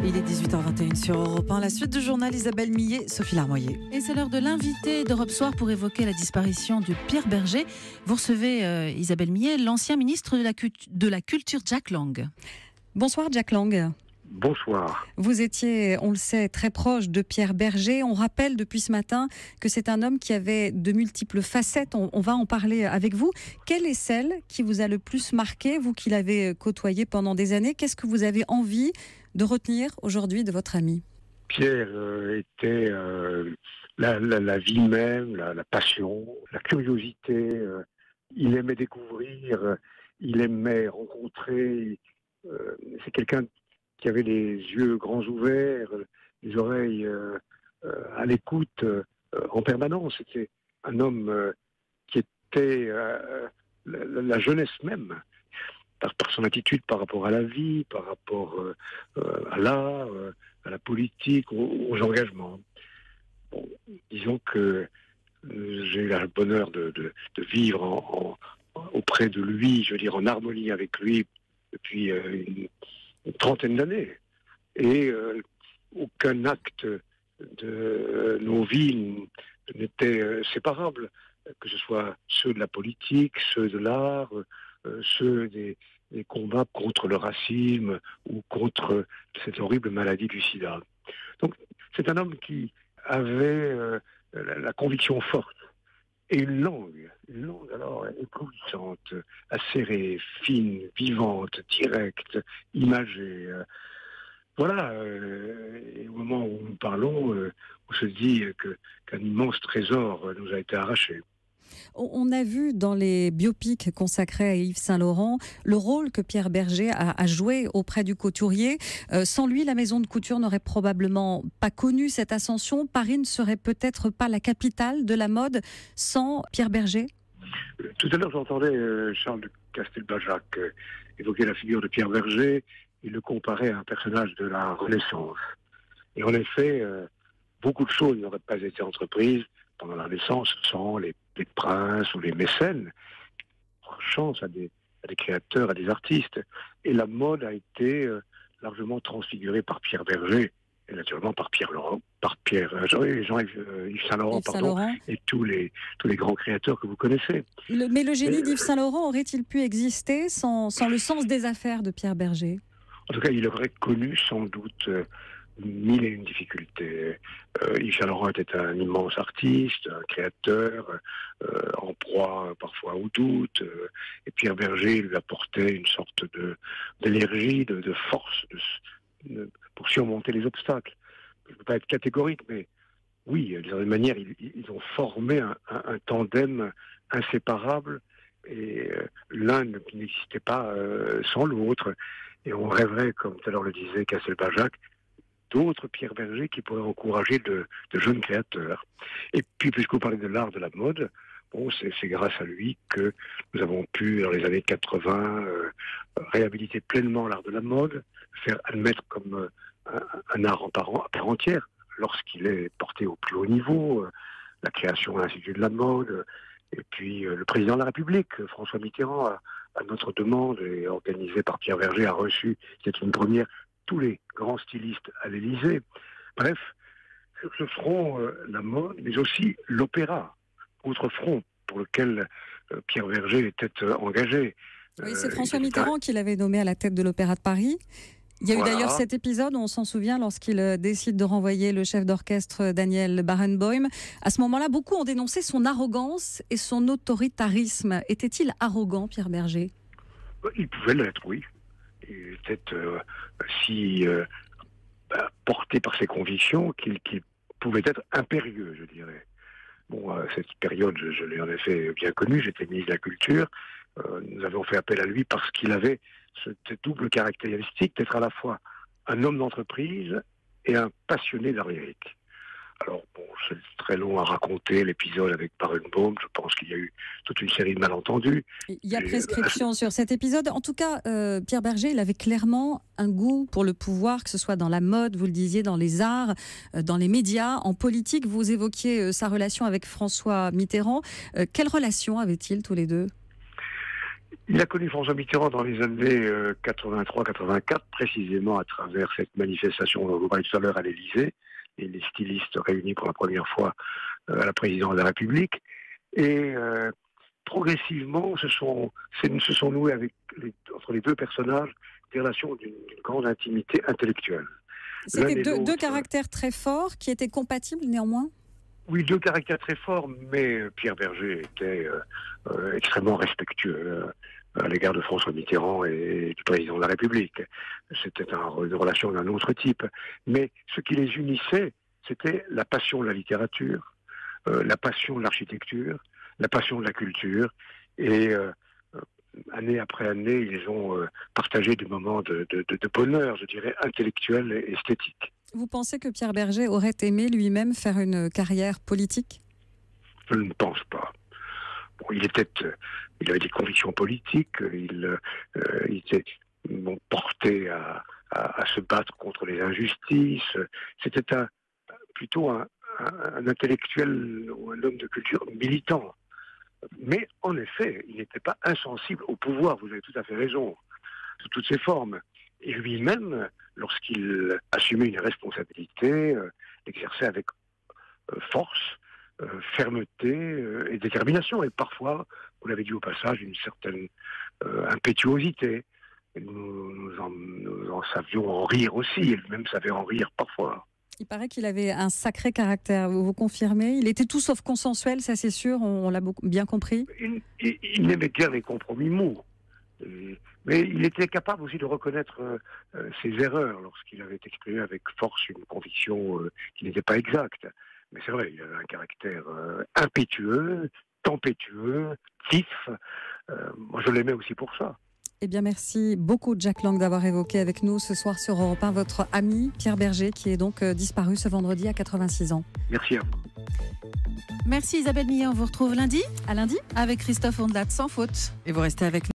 Il est 18h21 sur Europe 1. La suite du journal Isabelle Millet, Sophie Larmoyer. Et c'est l'heure de l'invité d'Europe Soir pour évoquer la disparition de Pierre Berger. Vous recevez Isabelle Millet, l'ancien ministre de la Culture, Jack Lang. Bonsoir Jack Lang. Bonsoir. Vous étiez, on le sait, très proche de Pierre Berger. On rappelle depuis ce matin que c'est un homme qui avait de multiples facettes. On va en parler avec vous. Quelle est celle qui vous a le plus marqué, vous qui l'avez côtoyé pendant des années? Qu'est-ce que vous avez envie de retenir aujourd'hui de votre ami? Pierre était la vie même, la passion, la curiosité. Il aimait découvrir, il aimait rencontrer. C'est quelqu'un qui avait les yeux grands ouverts, les oreilles à l'écoute en permanence. C'était un homme qui était la jeunesse même, par son attitude par rapport à la vie, par rapport à l'art, à la politique, aux engagements. Bon, disons que j'ai eu le bonheur de vivre auprès de lui, je veux dire en harmonie avec lui depuis une trentaine d'années. Et aucun acte de nos vies n'était séparable, que ce soit ceux de la politique, ceux de l'art, ceux des combats contre le racisme ou contre cette horrible maladie du sida. Donc c'est un homme qui avait la conviction forte et une langue alors éblouissante, acérée, fine, vivante, directe, imagée. Voilà, et au moment où nous parlons, on se dit qu'un immense trésor nous a été arraché. On a vu dans les biopics consacrés à Yves Saint-Laurent le rôle que Pierre Berger a joué auprès du couturier. Sans lui, la maison de couture n'aurait probablement pas connu cette ascension. Paris ne serait peut-être pas la capitale de la mode sans Pierre Berger. Tout à l'heure, j'entendais Charles de Castelbajac évoquer la figure de Pierre Berger et le comparer à un personnage de la Renaissance. Et en effet, beaucoup de choses n'auraient pas été entreprises pendant la Renaissance sans les princes ou les mécènes. Chance à des créateurs, à des artistes. Et la mode a été largement transfigurée par Pierre Berger et naturellement par Jean-Yves Saint-Laurent, et tous les grands créateurs que vous connaissez. Mais le génie d'Yves Saint-Laurent aurait-il pu exister sans le sens des affaires de Pierre Berger? En tout cas, il aurait connu sans doute mille et une difficultés. Yves Saint-Laurent était un immense artiste, un créateur, en proie parfois au doute, et Pierre Berger lui apportait une sorte d'énergie, de force pour surmonter les obstacles. Je ne peux pas être catégorique, mais oui, d'une certaine manière, ils ont formé un tandem inséparable, et l'un n'existait pas sans l'autre. Et on rêverait, comme tout à l'heure le disait Castelbajac, d'autres Pierre Berger qui pourraient encourager de jeunes créateurs. Et puis, puisque vous parlez de l'art de la mode, bon, c'est grâce à lui que nous avons pu, dans les années 80, réhabiliter pleinement l'art de la mode, faire admettre comme un art à part entière, lorsqu'il est porté au plus haut niveau, la création de l'Institut de la mode, et puis le président de la République, François Mitterrand, à notre demande et organisé par Pierre Berger, a reçu, c'est une première, tous les grands stylistes à l'Élysée. Bref, sur ce front, la mode, mais aussi l'opéra, autre front pour lequel Pierre Berger était engagé. Oui, c'est François Mitterrand qui l'avait nommé à la tête de l'Opéra de Paris. Il y a eu d'ailleurs cet épisode, on s'en souvient, lorsqu'il décide de renvoyer le chef d'orchestre Daniel Barenboim. À ce moment-là, beaucoup ont dénoncé son arrogance et son autoritarisme. Était-il arrogant, Pierre Berger? Il pouvait l'être, oui. Il était si porté par ses convictions qu'il pouvait être impérieux, je dirais. Bon, cette période, je l'ai en effet bien connue, j'étais ministre de la Culture. Nous avons fait appel à lui parce qu'il avait cette double caractéristique d'être à la fois un homme d'entreprise et un passionné d'art lyrique. Alors, bon, c'est très long à raconter l'épisode avec Barenboim. Je pense qu'il y a eu toute une série de malentendus. Il y a prescription sur cet épisode. En tout cas, Pierre Berger, il avait clairement un goût pour le pouvoir, que ce soit dans la mode, vous le disiez, dans les arts, dans les médias, en politique. Vous évoquiez sa relation avec François Mitterrand. Quelle relation avaient-ils tous les deux ? Il a connu François Mitterrand dans les années 83-84, précisément à travers cette manifestation dont vous parliez tout à l'heure à l'Élysée, et les stylistes réunis pour la première fois à la présidence de la République. Et progressivement, se sont nouées entre les deux personnages des relations d'une grande intimité intellectuelle. C'était deux caractères très forts qui étaient compatibles néanmoins. Oui, deux caractères très forts, mais Pierre Berger était extrêmement respectueux à l'égard de François Mitterrand et du président de la République. C'était une relation d'un autre type. Mais ce qui les unissait, c'était la passion de la littérature, la passion de l'architecture, la passion de la culture. Et année après année, ils ont partagé des moments de bonheur, je dirais, intellectuel et esthétique. Vous pensez que Pierre Berger aurait aimé lui-même faire une carrière politique ? Je ne pense pas. Bon, il avait des convictions politiques, il était porté à se battre contre les injustices. C'était plutôt un intellectuel ou un homme de culture militant. Mais en effet, il n'était pas insensible au pouvoir, vous avez tout à fait raison, sous toutes ses formes. Et lui-même, lorsqu'il assumait une responsabilité, l'exerçait avec force, fermeté et détermination. Et parfois, vous l'avez dit au passage, une certaine impétuosité. Nous en savions en rire aussi, et lui-même savait en rire parfois. Il paraît qu'il avait un sacré caractère, vous confirmez ? Il était tout sauf consensuel, ça c'est sûr, on l'a bien compris. Il n'aimait guère les compromis mous. Mais il était capable aussi de reconnaître ses erreurs lorsqu'il avait exprimé avec force une conviction qui n'était pas exacte. Mais c'est vrai, il avait un caractère impétueux, tempétueux, vif. Moi, je l'aimais aussi pour ça. Eh bien, merci beaucoup, Jack Lang, d'avoir évoqué avec nous ce soir sur Europe 1 votre ami Pierre Berger, qui est donc disparu ce vendredi à 86 ans. Merci à vous. Merci Isabelle Millet, on vous retrouve lundi. À lundi. Avec Christophe Ondelat, sans faute. Et vous restez avec nous.